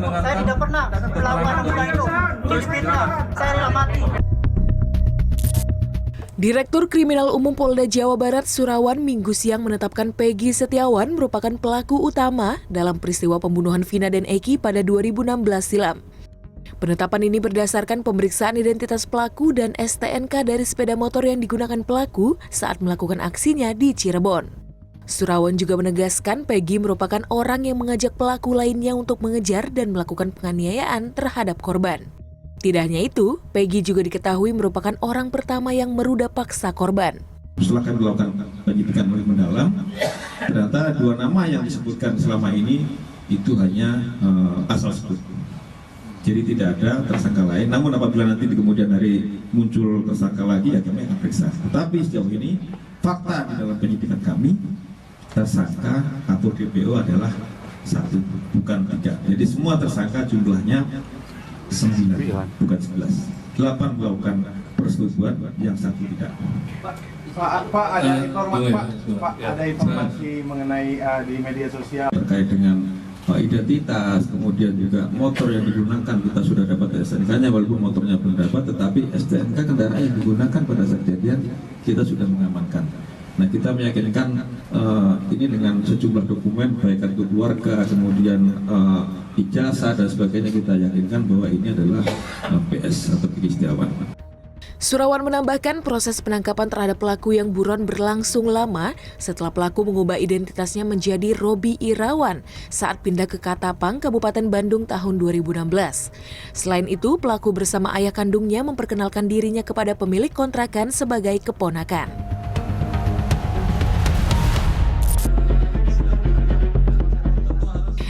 Saya tidak pernah melakukan apa itu. Ini fitnah. Saya rela mati. Direktur Kriminal Umum Polda Jawa Barat Surawan Minggu siang menetapkan Peggy Setiawan merupakan pelaku utama dalam peristiwa pembunuhan Vina dan Eki pada 2016 silam. Penetapan ini berdasarkan pemeriksaan identitas pelaku dan STNK dari sepeda motor yang digunakan pelaku saat melakukan aksinya di Cirebon. Surawan juga menegaskan Peggy merupakan orang yang mengajak pelaku lainnya untuk mengejar dan melakukan penganiayaan terhadap korban. Tidak hanya itu, Peggy juga diketahui merupakan orang pertama yang meruda paksa korban. Setelah kami melakukan penyidikan lebih mendalam, ternyata dua nama yang disebutkan selama ini itu hanya asal sebut. Jadi tidak ada tersangka lain. Namun apabila nanti di kemudian hari muncul tersangka lagi, ya kami akan periksa. Tetapi sejauh ini fakta di dalam penyidikan kami, tersangka atau DPO adalah 1, bukan 3. Jadi semua tersangka jumlahnya 9, bukan 11. 8 melakukan persetubuhan, yang 1 tidak. Pak, ada informasi Pak, ada informasi mengenai di media sosial Terkait dengan identitas, kemudian juga motor yang digunakan, kita sudah dapat STNK-nya walaupun motornya belum dapat, tetapi STNK kendaraan yang digunakan pada saat kejadian kita sudah mengamankan. Nah, kita meyakinkan ini dengan sejumlah dokumen, baik kartu keluarga, kemudian ijazah dan sebagainya, kita yakinkan bahwa ini adalah PS atau Peggy Setiawan. Surawan menambahkan proses penangkapan terhadap pelaku yang buron berlangsung lama setelah pelaku mengubah identitasnya menjadi Robi Irawan saat pindah ke Katapang, Kabupaten Bandung tahun 2016. Selain itu, pelaku bersama ayah kandungnya memperkenalkan dirinya kepada pemilik kontrakan sebagai keponakan.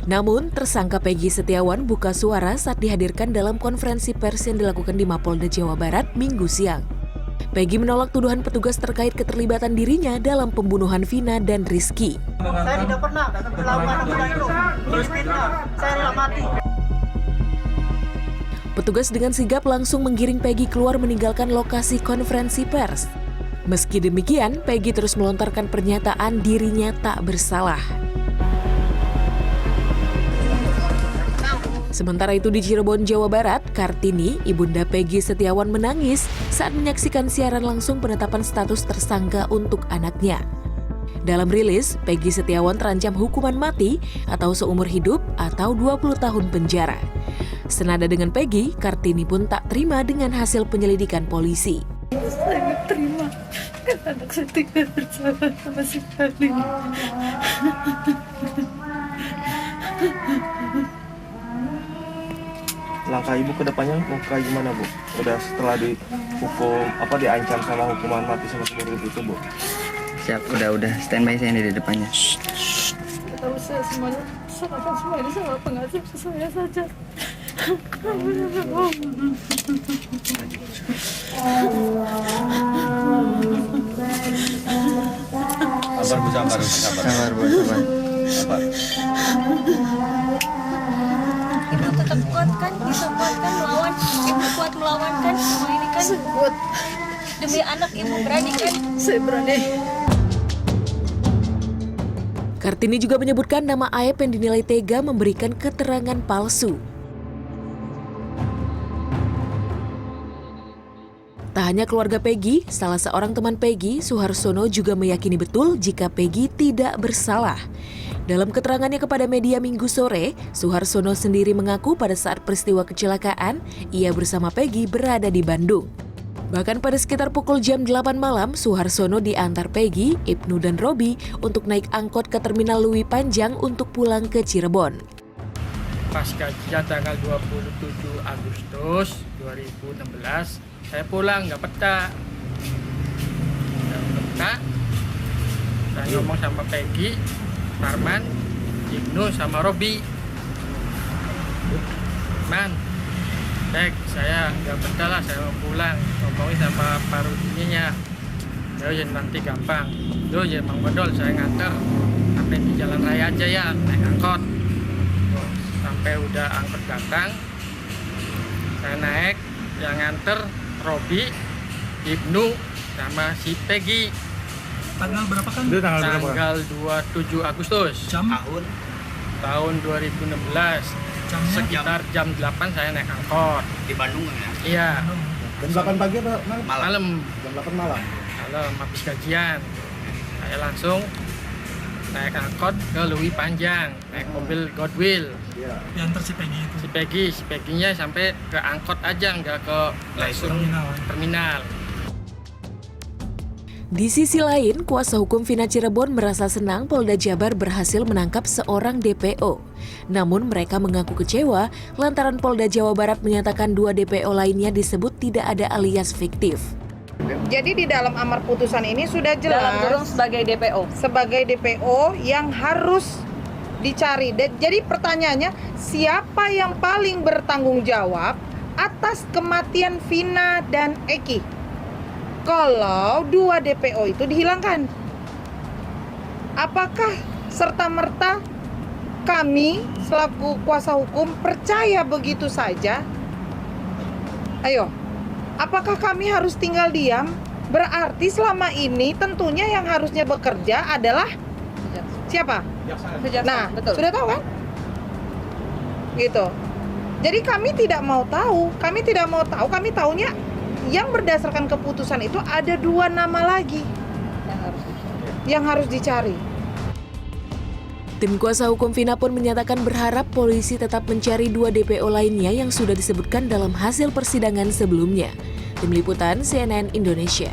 Namun, tersangka Peggy Setiawan buka suara saat dihadirkan dalam konferensi pers yang dilakukan di Mapolda Jawa Barat Minggu siang. Peggy menolak tuduhan petugas terkait keterlibatan dirinya dalam pembunuhan Vina dan Rizky. Saya tidak pernah melakukan apa itu. Ini fitnah. Saya rela mati. Petugas dengan sigap langsung menggiring Peggy keluar meninggalkan lokasi konferensi pers. Meski demikian, Peggy terus melontarkan pernyataan dirinya tak bersalah. Sementara itu di Cirebon, Jawa Barat, Kartini, ibunda Peggy Setiawan menangis saat menyaksikan siaran langsung penetapan status tersangka untuk anaknya. Dalam rilis, Peggy Setiawan terancam hukuman mati atau seumur hidup atau 20 tahun penjara. Senada dengan Peggy, Kartini pun tak terima dengan hasil penyelidikan polisi. Saya nggak terima, anak saya tidak bersalah sama sekali. langkah ibu ke depannya mau kayak gimana Bu? Udah setelah dihukum diancam sama hukuman mati sama seumur hidup itu Bu? Siap, udah standby saya di depannya. Tahu saya semuanya, serahkan semua ini sama pengasuh saya saja. Sabar Bu, sabar. Ibu tetap kuat kan, bisa kuat kan melawan, ibu kuat melawan kan, semua ini kan Kuat, demi anak ibu berani kan. saya berani. Kartini juga menyebutkan nama Aep yang dinilai tega memberikan keterangan palsu. Tak hanya keluarga Peggy, salah seorang teman Peggy, Suharsono juga meyakini betul jika Peggy tidak bersalah. Dalam keterangannya kepada media Minggu sore, Suharsono sendiri mengaku pada saat peristiwa kecelakaan, ia bersama Peggy berada di Bandung. Bahkan pada sekitar pukul jam 8 malam, Suharsono diantar Peggy, Ibnu dan Robi untuk naik angkot ke Terminal Lewi Panjang untuk pulang ke Cirebon. Pas kajian tanggal 27 Agustus 2016, saya pulang nggak peta. Saya ngomong sama Peggy, Parman, Ibnu sama Robi. Man, Peg, saya nggak betah lah, saya mau pulang. Ngomongin sama Pak Rudinya. Ya nanti gampang. Yo ya Mang Bodol, saya nganter sampai di jalan raya aja ya, naik angkot. Sampai udah angkot datang, saya naik, yang nganter Robi, Ibnu sama si Peggy. Tanggal berapa kan? Tanggal 27 Agustus. Jam? Tahun 2016. Sekitar jam 8 saya naik angkot. Di Bandung ya? Iya, Jam 8 pagi atau malam? malam. Jam 8 malam. Malam habis gajian. Saya langsung naik angkot ke Lui Panjang, naik mobil Godwill. Iya. Diantar si Peggy itu. Si Peggy-nya sampai ke angkot aja, nggak ke langsung terminal. Di sisi lain, kuasa hukum Vina Cirebon merasa senang Polda Jabar berhasil menangkap seorang DPO. Namun mereka mengaku kecewa lantaran Polda Jawa Barat menyatakan 2 DPO lainnya disebut tidak ada alias fiktif. Jadi di dalam amar putusan ini sudah jelas Dalam kurung sebagai DPO. sebagai DPO yang harus dicari. Jadi pertanyaannya, siapa yang paling bertanggung jawab atas kematian Vina dan Eki? Kalau 2 DPO itu dihilangkan, apakah serta-merta kami selaku kuasa hukum percaya begitu saja? Ayo, apakah kami harus tinggal diam? Berarti selama ini tentunya yang harusnya bekerja adalah siapa? Nah, betul. sudah tahu kan? Gitu. Jadi kami tidak mau tahu, kami tahunya yang berdasarkan keputusan itu ada 2 nama lagi yang harus dicari. Tim kuasa hukum Vina pun menyatakan berharap polisi tetap mencari 2 DPO lainnya yang sudah disebutkan dalam hasil persidangan sebelumnya. Tim Liputan CNN Indonesia.